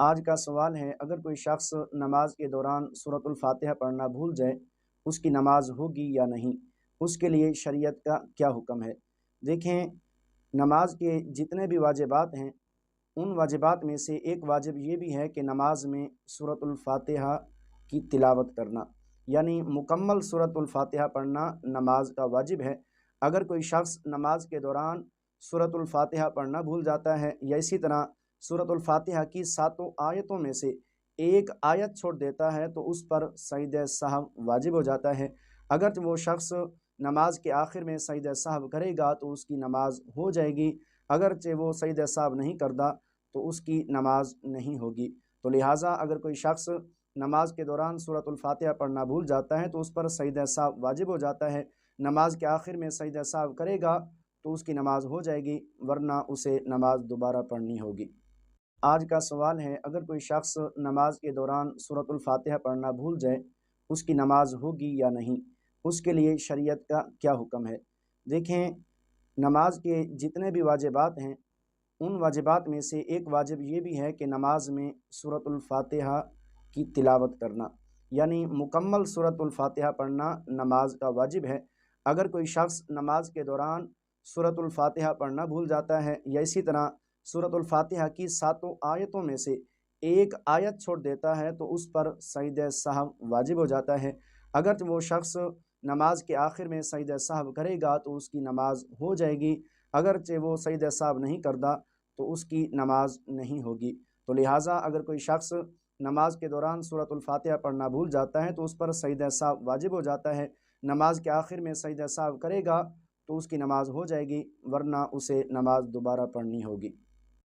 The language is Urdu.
آج کا سوال ہے، اگر کوئی شخص نماز کے دوران سورۃ الفاتحہ پڑھنا بھول جائے، اس کی نماز ہوگی یا نہیں؟ اس کے لیے شریعت کا کیا حکم ہے؟ دیکھیں، نماز کے جتنے بھی واجبات ہیں، ان واجبات میں سے ایک واجب یہ بھی ہے کہ نماز میں سورۃ الفاتحہ کی تلاوت کرنا، یعنی مکمل سورۃ الفاتحہ پڑھنا نماز کا واجب ہے۔ اگر کوئی شخص نماز کے دوران سورۃ الفاتحہ پڑھنا بھول جاتا ہے یا اسی طرح سورۃ الفاتحہ کی 7 آیتوں میں سے ایک آیت چھوڑ دیتا ہے تو اس پر سجدہ سہو واجب ہو جاتا ہے۔ اگرچہ وہ شخص نماز کے آخر میں سجدہ سہو کرے گا تو اس کی نماز ہو جائے گی، اگرچہ وہ سجدہ سہو نہیں کرتا تو اس کی نماز نہیں ہوگی۔ تو لہٰذا اگر کوئی شخص نماز کے دوران سورۃ الفاتحہ پڑھنا بھول جاتا ہے تو اس پر سجدہ سہو واجب ہو جاتا ہے۔ نماز کے آخر میں سجدہ سہو کرے گا تو اس کی نماز ہو جائے گی، ورنہ اسے نماز دوبارہ پڑھنی ہوگی۔ آج کا سوال ہے، اگر کوئی شخص نماز کے دوران سورۃ الفاتحہ پڑھنا بھول جائے، اس کی نماز ہوگی یا نہیں؟ اس کے لیے شریعت کا کیا حکم ہے؟ دیکھیں، نماز کے جتنے بھی واجبات ہیں، ان واجبات میں سے ایک واجب یہ بھی ہے کہ نماز میں سورۃ الفاتحہ کی تلاوت کرنا، یعنی مکمل سورۃ الفاتحہ پڑھنا نماز کا واجب ہے۔ اگر کوئی شخص نماز کے دوران سورۃ الفاتحہ پڑھنا بھول جاتا ہے یا اسی طرح سورۃ الفاتحہ کی 7 آیتوں میں سے ایک آیت چھوڑ دیتا ہے تو اس پر سجدہ سہو واجب ہو جاتا ہے۔ اگرچہ وہ شخص نماز کے آخر میں سجدہ سہو کرے گا تو اس کی نماز ہو جائے گی، اگرچہ وہ سجدہ سہو نہیں کرتا تو اس کی نماز نہیں ہوگی۔ تو لہٰذا اگر کوئی شخص نماز کے دوران سورۃ الفاتحہ پڑھنا بھول جاتا ہے تو اس پر سجدہ سہو واجب ہو جاتا ہے۔ نماز کے آخر میں سجدہ سہو کرے گا تو اس کی نماز ہو جائے گی، ورنہ اسے نماز دوبارہ پڑھنی ہوگی۔